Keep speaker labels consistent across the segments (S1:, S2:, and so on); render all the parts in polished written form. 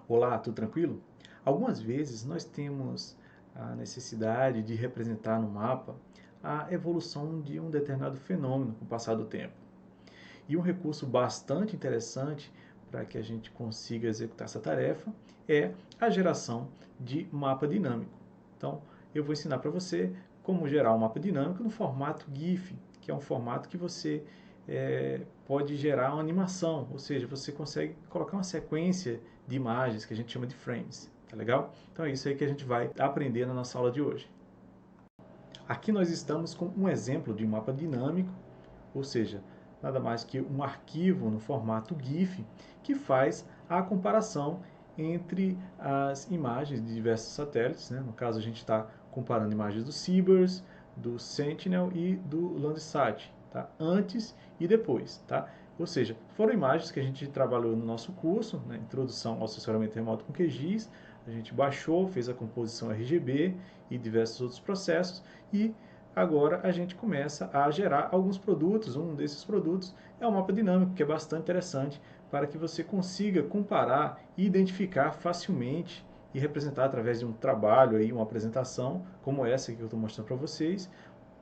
S1: Olá, tudo tranquilo? Algumas vezes nós temos a necessidade de representar no mapa a evolução de um determinado fenômeno com o passar do tempo. E um recurso bastante interessante para que a gente consiga executar essa tarefa é a geração de mapa dinâmico. Então, eu vou ensinar para você como gerar um mapa dinâmico no formato GIF, que é um formato que você pode gerar uma animação, ou seja, você consegue colocar uma sequência de imagens que a gente chama de frames, tá legal? Então é isso aí que a gente vai aprender na nossa aula de hoje. Aqui nós estamos com um exemplo de um mapa dinâmico, ou seja, nada mais que um arquivo no formato GIF que faz a comparação entre as imagens de diversos satélites, né? No caso a gente está comparando imagens do CBERS, do Sentinel e do Landsat, tá? Antes e depois, tá? Ou seja, foram imagens que a gente trabalhou no nosso curso, né? Introdução ao Sensoriamento Remoto com QGIS, a gente baixou, fez a composição RGB e diversos outros processos e agora a gente começa a gerar alguns produtos. Um desses produtos é o mapa dinâmico, que é bastante interessante para que você consiga comparar e identificar facilmente e representar através de um trabalho, aí, uma apresentação como essa que eu estou mostrando para vocês,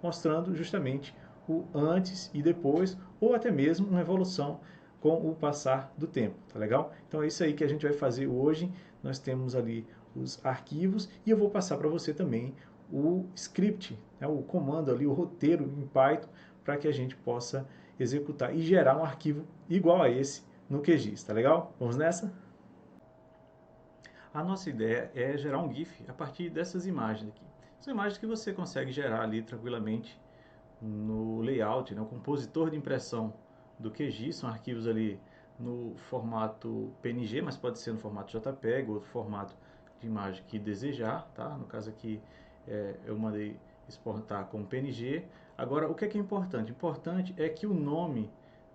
S1: mostrando justamente o antes e depois, ou até mesmo uma evolução com o passar do tempo, tá legal? Então é isso aí que a gente vai fazer hoje. Nós temos ali os arquivos e eu vou passar para você também o script, né, o comando ali, o roteiro em Python, para que a gente possa executar e gerar um arquivo igual a esse no QGIS, tá legal? Vamos nessa? A nossa ideia é gerar um GIF a partir dessas imagens aqui. São imagens que você consegue gerar ali tranquilamente no layout, né, o compositor de impressão do QGIS, são arquivos ali no formato PNG, mas pode ser no formato JPEG ou outro formato de imagem que desejar, tá? No caso aqui eu mandei exportar como PNG. Agora, o que é importante? Importante é que o nome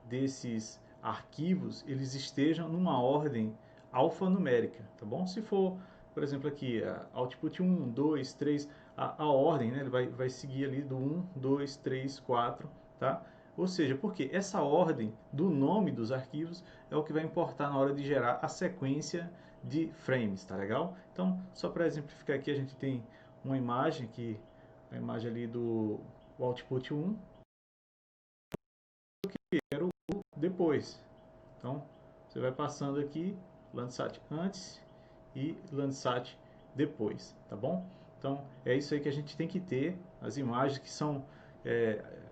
S1: desses arquivos eles estejam numa ordem alfanumérica, tá bom? Se for, por exemplo, aqui, output 1, 2, 3, a ordem, né, ele vai seguir ali do 1, 2, 3, 4, tá? Ou seja, porque essa ordem do nome dos arquivos é o que vai importar na hora de gerar a sequência de frames, tá legal? Então, só para exemplificar aqui, a gente tem uma imagem aqui, a imagem ali do output 1, que era o depois. Então, você vai passando aqui, Landsat antes e Landsat depois, tá bom? Então, é isso aí que a gente tem que ter, as imagens que são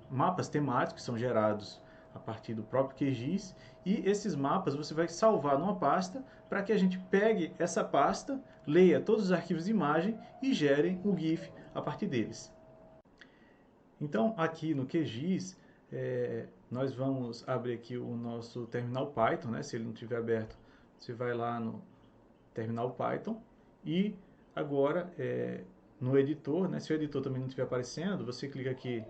S1: mapas temáticos, que são gerados a partir do próprio QGIS, e esses mapas você vai salvar numa pasta para que a gente pegue essa pasta, leia todos os arquivos de imagem e gere o GIF a partir deles. Então, aqui no QGIS, nós vamos abrir aqui o nosso terminal Python, né? Se ele não estiver aberto, você vai lá no terminal Python e agora no editor, né? Se o editor também não estiver aparecendo, você clica aqui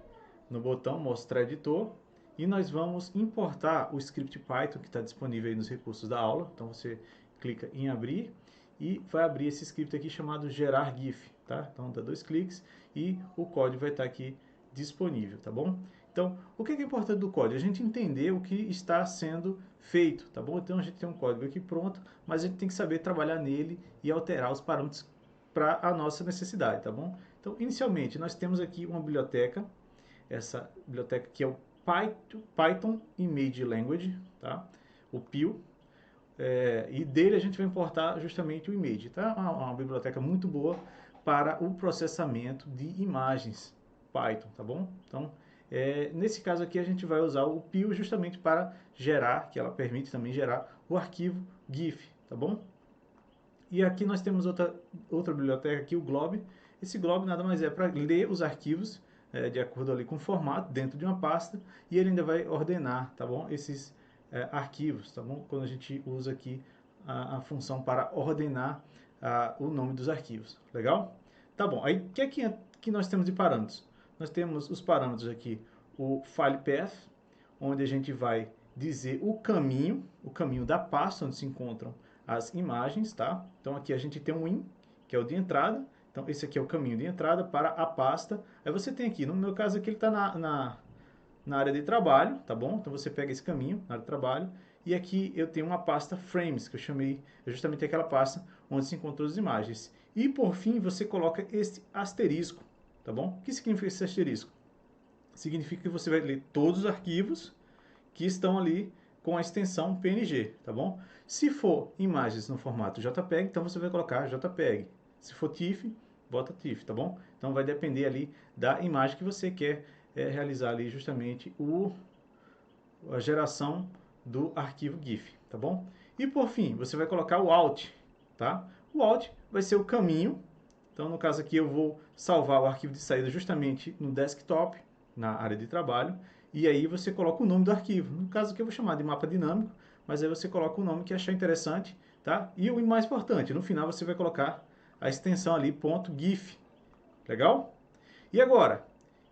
S1: no botão mostrar editor e nós vamos importar o script Python que está disponível aí nos recursos da aula. Então você clica em abrir e vai abrir esse script aqui chamado gerar GIF, tá? Então dá 2 cliques e o código vai estar aqui disponível, tá bom? Então, o que é importante do código? A gente entender o que está sendo feito, tá bom? Então a gente tem um código aqui pronto, mas a gente tem que saber trabalhar nele e alterar os parâmetros para a nossa necessidade, tá bom? Então, inicialmente, nós temos aqui uma biblioteca, essa biblioteca que é o Python Image Language, tá? O PIL, e dele a gente vai importar justamente o image, tá? Uma biblioteca muito boa para o processamento de imagens Python, tá bom? Então, nesse caso aqui a gente vai usar o PIL justamente para gerar, que ela permite também gerar o arquivo GIF, tá bom? E aqui nós temos outra biblioteca aqui, o Glob. Esse Glob nada mais é para ler os arquivos de acordo ali com o formato dentro de uma pasta e ele ainda vai ordenar, tá bom? Esses arquivos, tá bom? Quando a gente usa aqui a função para ordenar o nome dos arquivos, legal? Tá bom, aí o que nós temos de parâmetros? Nós temos os parâmetros aqui, o file path, onde a gente vai dizer o caminho da pasta onde se encontram as imagens, tá? Então aqui a gente tem um in, que é o de entrada. Então esse aqui é o caminho de entrada para a pasta. Aí você tem aqui, no meu caso aqui ele está na área de trabalho, tá bom? Então você pega esse caminho na área de trabalho e aqui eu tenho uma pasta Frames, que eu chamei justamente aquela pasta onde se encontrou as imagens. E por fim, você coloca este asterisco, tá bom? O que significa esse asterisco? Significa que você vai ler todos os arquivos que estão ali com a extensão PNG, tá bom? Se for imagens no formato JPEG, então você vai colocar JPEG. Se for TIFF, bota TIFF, tá bom? Então vai depender ali da imagem que você quer realizar ali justamente a geração do arquivo GIF, tá bom? E por fim, você vai colocar o Alt, tá? O Alt vai ser o caminho. Então, no caso aqui, eu vou salvar o arquivo de saída justamente no desktop, na área de trabalho, e aí você coloca o nome do arquivo. No caso aqui, eu vou chamar de mapa dinâmico, mas aí você coloca o nome que achar interessante, tá? E o mais importante, no final você vai colocar a extensão ali, .gif. Legal? E agora?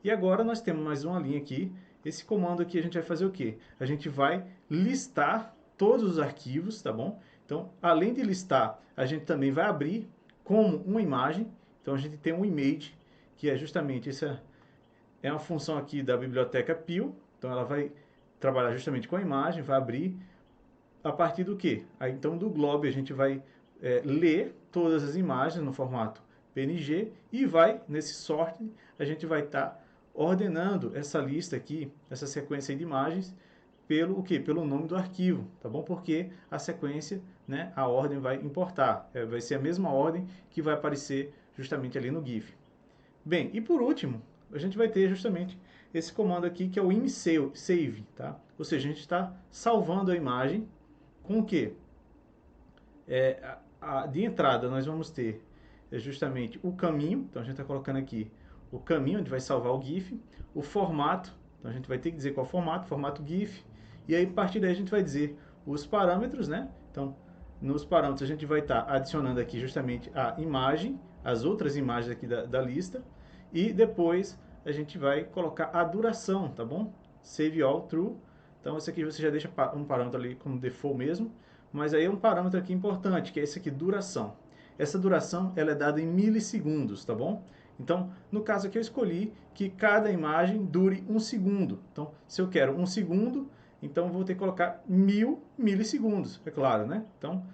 S1: E agora nós temos mais uma linha aqui. Esse comando aqui a gente vai fazer o quê? A gente vai listar todos os arquivos, tá bom? Então, além de listar, a gente também vai abrir como uma imagem. Então, a gente tem um image, que é justamente essa é uma função aqui da biblioteca PIL. Então, ela vai trabalhar justamente com a imagem, vai abrir a partir do quê? Aí, então, do Glob a gente vai ler todas as imagens no formato PNG e vai, nesse sort, a gente vai estar ordenando essa lista aqui, essa sequência de imagens, pelo o quê? Pelo nome do arquivo, tá bom? Porque a sequência, né, a ordem vai importar, vai ser a mesma ordem que vai aparecer justamente ali no GIF. Bem, e por último, a gente vai ter justamente esse comando aqui que é o imsave, tá? Ou seja, a gente está salvando a imagem com o quê? De entrada nós vamos ter justamente o caminho, então a gente está colocando aqui o caminho onde vai salvar o GIF, o formato, então a gente vai ter que dizer qual formato GIF, e aí a partir daí a gente vai dizer os parâmetros, né? Então, nos parâmetros a gente vai estar adicionando aqui justamente a imagem, as outras imagens aqui da lista, e depois a gente vai colocar a duração, tá bom? Save all true. Então esse aqui você já deixa um parâmetro ali como default mesmo, mas aí é um parâmetro aqui importante, que é esse aqui, duração. Essa duração ela é dada em milissegundos, tá bom? Então, no caso aqui eu escolhi que cada imagem dure 1 segundo. Então, se eu quero 1 segundo, então eu vou ter que colocar 1000 milissegundos, é claro, né? Então,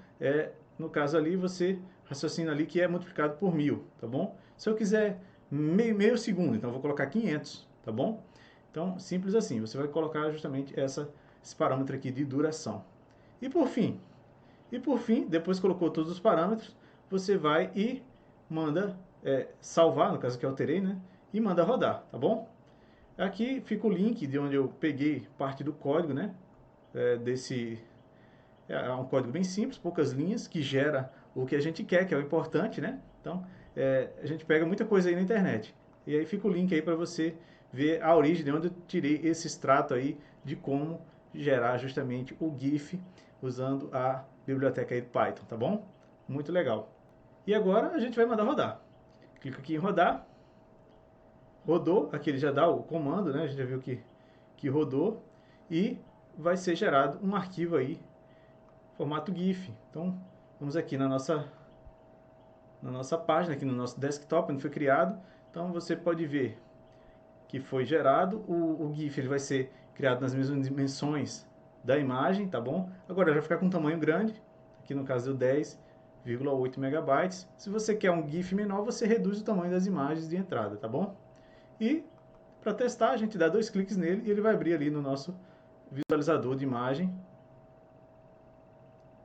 S1: no caso ali, você raciocina ali que é multiplicado por 1000, tá bom? Se eu quiser meio segundo, então eu vou colocar 500, tá bom? Então, simples assim, você vai colocar justamente esse parâmetro aqui de duração. E por fim, depois que colocou todos os parâmetros, você vai e manda salvar, no caso que eu alterei, né? E manda rodar, tá bom? Aqui fica o link de onde eu peguei parte do código, né? É um código bem simples, poucas linhas, que gera o que a gente quer, que é o importante, né? Então, a gente pega muita coisa aí na internet. E aí fica o link aí para você ver a origem de onde eu tirei esse extrato aí de como gerar justamente o GIF usando a biblioteca aí do Python, tá bom? Muito legal. E agora a gente vai mandar rodar. Clica aqui em rodar. Rodou, aqui ele já dá o comando, né? A gente já viu que rodou. E vai ser gerado um arquivo aí, formato GIF. Então, vamos aqui na nossa página, aqui no nosso desktop, onde foi criado. Então, você pode ver que foi gerado. O GIF ele vai ser criado nas mesmas dimensões da imagem, tá bom? Agora, ele vai ficar com um tamanho grande. Aqui no caso deu 10,8 megabytes. Se você quer um GIF menor, você reduz o tamanho das imagens de entrada, tá bom? E para testar, a gente dá 2 cliques nele e ele vai abrir ali no nosso visualizador de imagem.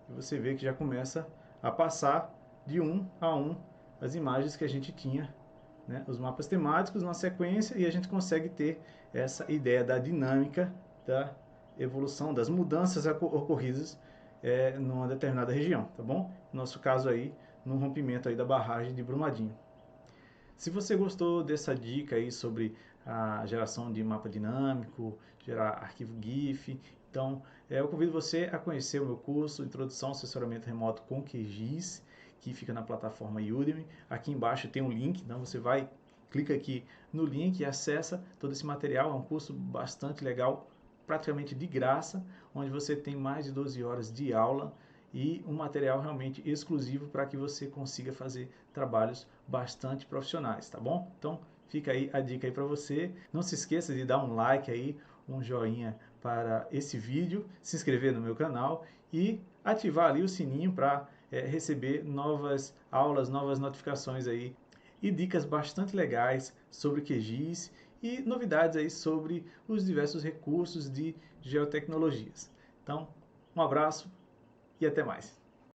S1: E você vê que já começa a passar de um a um as imagens que a gente tinha, né? Os mapas temáticos na sequência, e a gente consegue ter essa ideia da dinâmica da evolução, das mudanças ocorridas numa determinada região, tá bom? No nosso caso aí, no rompimento aí da barragem de Brumadinho. Se você gostou dessa dica aí sobre a geração de mapa dinâmico, gerar arquivo GIF, então eu convido você a conhecer o meu curso Introdução ao Assessoramento Remoto com QGIS, que fica na plataforma Udemy. Aqui embaixo tem um link, então você vai, clica aqui no link e acessa todo esse material. É um curso bastante legal, praticamente de graça, onde você tem mais de 12 horas de aula e um material realmente exclusivo para que você consiga fazer trabalhos bastante profissionais, tá bom? Então fica aí a dica aí para você. Não se esqueça de dar um like aí, um joinha para esse vídeo, se inscrever no meu canal e ativar ali o sininho para receber novas aulas, novas notificações aí e dicas bastante legais sobre QGIS e novidades aí sobre os diversos recursos de geotecnologias. Então, um abraço e até mais.